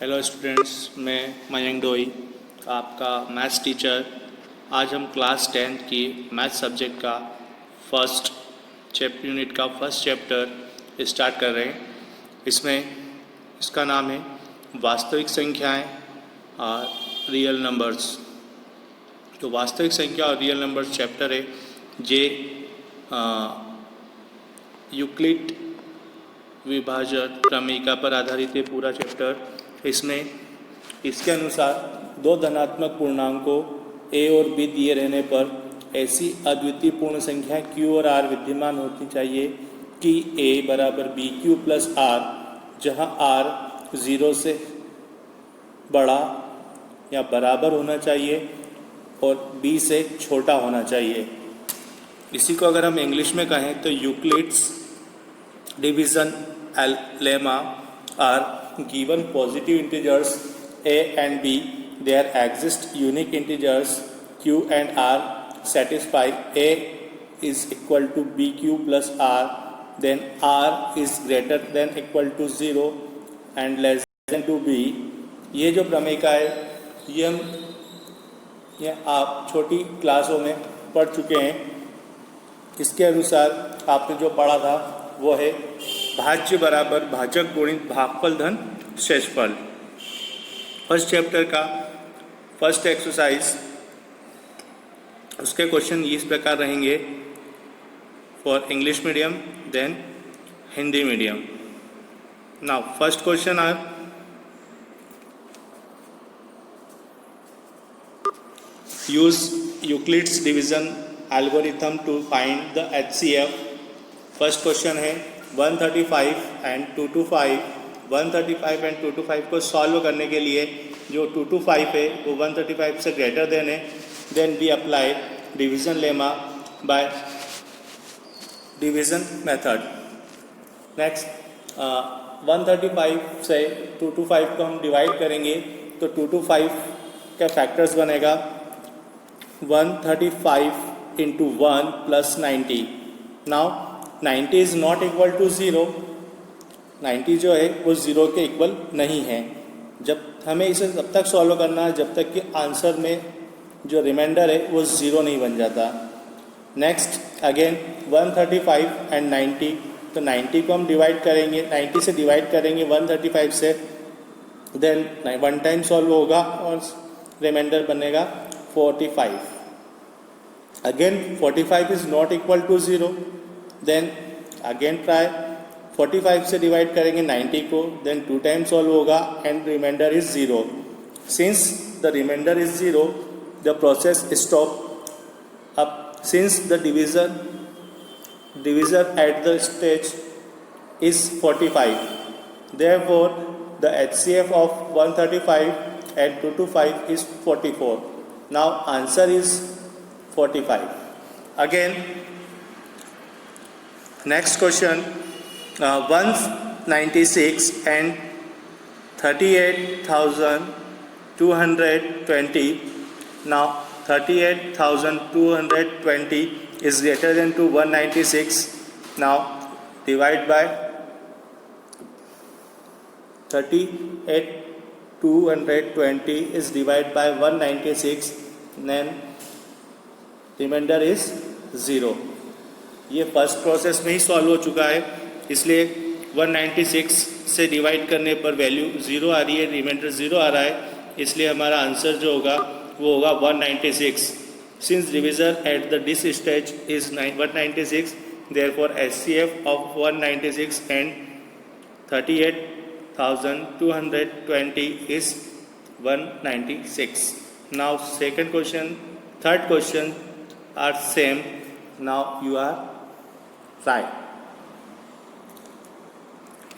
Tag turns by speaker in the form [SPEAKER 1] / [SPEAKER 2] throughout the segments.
[SPEAKER 1] Hello students, मैं मयंक डोई, आपका maths teacher. आज हम क्लास 10th की मैथ्स सब्जेक्ट का यूनिट का फर्स्ट चैप्टर स्टार्ट कर रहे हैं। इसका नाम है वास्तविक संख्याएं और रियल नंबर्स। तो वास्तविक संख्या और रियल नंबर्स चैप्टर है जे यूक्लिड विभाजन क्रमिका पर आधारित है पूरा चैप्टर। इसमें इसके अनुसार दो धनात्मक पूर्णांकों a और b दिए रहने पर ऐसी अद्वितीय पूर्ण संख्या q और r विद्यमान होती चाहिए कि a बराबर बी क्यू प्लस r, जहाँ r 0 से बड़ा या बराबर होना चाहिए और b से छोटा होना चाहिए। इसी को अगर हम इंग्लिश में कहें तो Euclid's division lemma are given positive integers a and b, there exist unique integers q and r satisfy a is equal to bq plus r, then r is greater than equal to 0 and less than to b। ये जो प्रमेय है ये आप छोटी क्लासों में पढ़ चुके हैं। इसके अनुसार आपने जो पढ़ा था वो है भाज्य बराबर भाजक गुणित भागफल धन शेषफल। फर्स्ट चैप्टर का फर्स्ट एक्सरसाइज, उसके क्वेश्चन इस प्रकार रहेंगे for English medium then Hindi medium. Now first question are use Euclid's division algorithm to find the HCF। First question है 135 एंड 225। 135 एंड 225 को सॉल्व करने के लिए जो 225 है वो 135 से ग्रेटर देन है। Then we apply division lemma by division method. Next 135 से 225 को हम डिवाइड करेंगे तो 225 के फैक्टर्स बनेगा 135 into 1 plus 90। Now 90 is not equal to 0। 90 जो है वो 0 के इक्वल नहीं है। जब हमें इसे तब तक सॉल्व करना है जब तक कि आंसर में जो रिमाइंडर है वो 0 नहीं बन जाता। नेक्स्ट अगेन 135 एंड 90, तो 90 को हम डिवाइड करेंगे, 90 से डिवाइड करेंगे 135 से, देन 1 टाइम सॉल्व होगा और रिमाइंडर बनेगा 45। Again 45 is not equal to 0, then again try 45 से डिवाइड करेंगे 90 को, देन 2 टाइम सॉल्व होगा and remainder is 0। Since the remainder is 0 the process stop. अब since the division at the stage is 45, therefore the HCF of 135 and 225 is 44। Now answer is 45। Again next question 196 and 38,220. Now 38,220 is greater than to 196. Now divide by 38,220 is divided by 196, then remainder is 0। ये first process में ही solve हो चुका है, इसलिए 196 से divide करने पर value 0 आ रही है, रिमाइंडर 0 आ रहा है, इसलिए हमारा आंसर जो होगा वो होगा 196। Since division at the this stage is 196, therefore HCF of 196 and 38,220 is 196। Now second question, third question are same. Now you are right.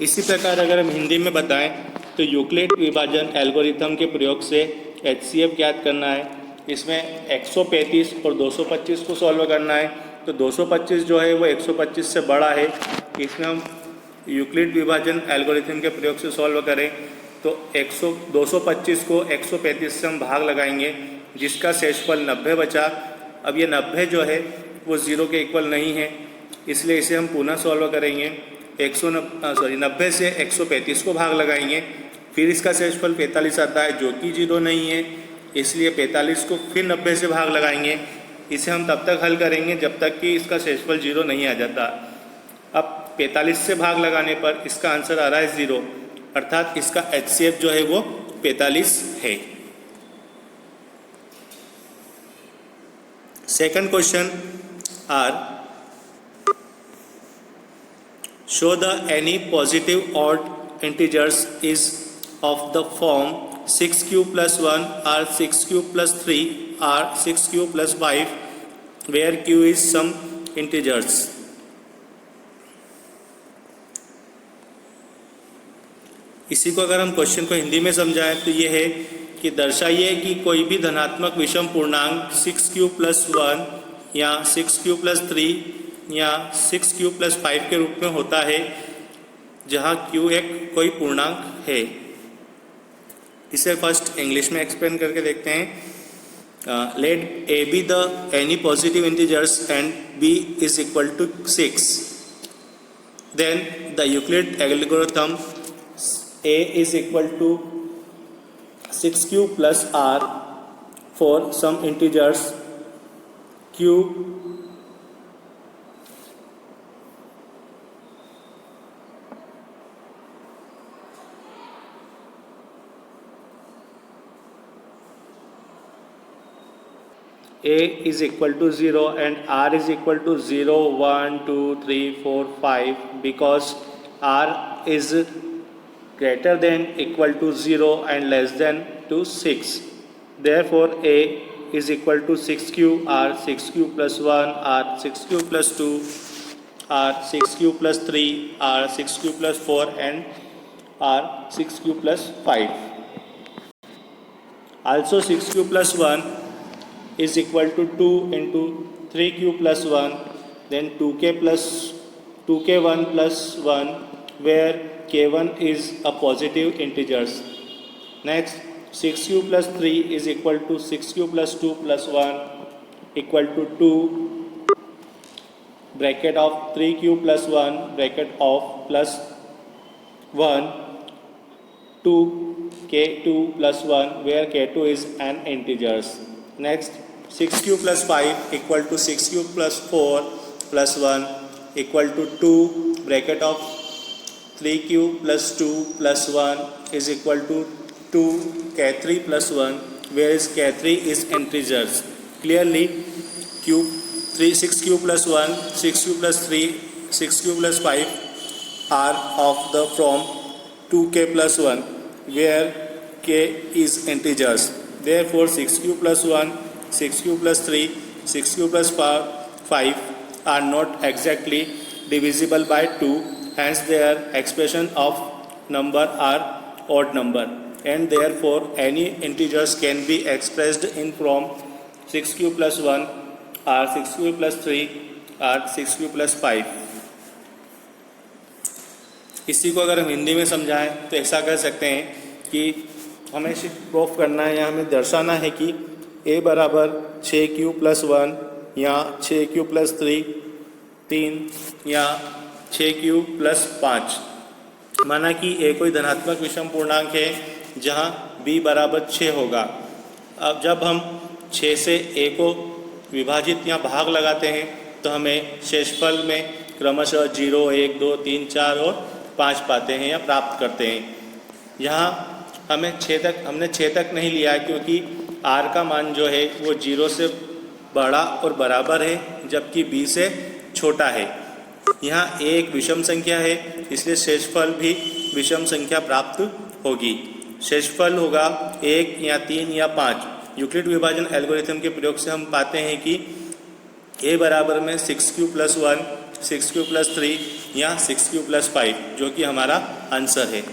[SPEAKER 1] इसी प्रकार अगर हम हिंदी में बताएं तो यूक्लिड विभाजन एल्गोरिथम के प्रयोग से HCF ज्ञात करना है। इसमें 135 और 225 को सॉल्व करना है। तो 225 जो है वो 125 से बड़ा है। इसमें हम यूक्लिड विभाजन एल्गोरिथम के प्रयोग से सॉल्व करें तो 225 को 135 से हम भाग लगाएंगे, जिसका शेषफल 90 बचा। अब ये 90 जो है वो 0 के इक्वल नहीं है, इसलिए इसे हम पुनः सॉल्व करेंगे। 90 से 135 को भाग लगाएंगे, फिर इसका शेषफल 45 आता है जो कि 0 नहीं है, इसलिए 45 को फिर 90 से भाग लगाएंगे। इसे हम तब तक हल करेंगे जब तक कि इसका शेषफल 0 नहीं आ जाता। अब 45 से भाग लगाने पर इसका आंसर आ रहा है 0, अर्थात इसका HCF जो है वो 45 है। Second question are show the any positive odd integers is of the form 6q plus 1 or 6q plus 3 or 6q plus 5 where q is some integers। इसी को अगर हम क्वेश्चन को हिंदी में समझाएं तो ये है कि दर्शाइए कि कोई भी धनात्मक विषम पूर्णांक 6q plus 1 या 6q plus 3 या 6q plus 5 के रूप में होता है जहाँ q एक कोई पूर्णांक है। इसे फर्स्ट इंग्लिश में एक्सप्लेन करके देखते हैं। Let a be the any positive integers and b is equal to 6, then the Euclid algorithm a is equal to 6q plus r for some integers q a is equal to 0 and r is equal to 0, 1, 2, 3, 4, 5 because r is greater than equal to 0 and less than to 6. Therefore, a is equal to 6q, r 6q plus 1, r 6q plus 2, r 6q plus 3, r 6q plus 4 and r 6q plus 5. Also 6q plus 1 is equal to 2 into 3q plus 1, then 2k1 plus 1 where k1 is a positive integers. Next 6q plus 3 is equal to 6q plus 2 plus 1 equal to 2 bracket of 3q plus 1 bracket of plus 1 2k2 plus 1 where k2 is an integers. Next 6q plus 5 equal to 6q plus 4 plus 1 equal to 2 bracket of 3q plus 2 plus 1 is equal to 2 k3 plus 1 whereas k3 is integers. Clearly 6q plus 1, 6q plus 3, 6q plus 5 are of the from 2k plus 1 where k is integers. Therefore 6q plus 1, 6q plus 3, 6q plus 5 are not exactly divisible by 2, hence their expression of number are odd number, and therefore any integers can be expressed in from 6q plus 1 or 6q plus 3 or 6q plus 5. इसी को अगर हम हिंदी में समझाएं तो ऐसा कह सकते हैं कि हमें सिर्फ प्रूफ करना है या हमें दर्शाना है कि a बराबर 6q प्लस 1 या 6q प्लस 3 या 6q प्लस 5। माना कि a कोई धनात्मक विषम पूर्णांक है जहां b बराबर 6 होगा। अब जब हम 6 से a को विभाजित या भाग लगाते हैं तो हमें शेषफल में क्रमशः 0, 1, 2, 3, 4 और 5 पाते हैं या प्राप्त करते हैं। यहाँ हमने 6 तक नहीं लिया है क्योंकि r का मान जो है वो 0 से बड़ा और बराबर है जबकि b से छोटा है। यहाँ a एक विषम संख्या है इसलिए शेषफल भी विषम संख्या प्राप्त होगी। शेषफल होगा 1 या 3 या 5। यूक्लिड विभाजन एल्गोरिथम के प्रयोग से हम पाते हैं कि a बराबर में 6q प्लस 1, 6q प्लस 3 या 6q प्लस 5 जो कि हमारा आंसर है।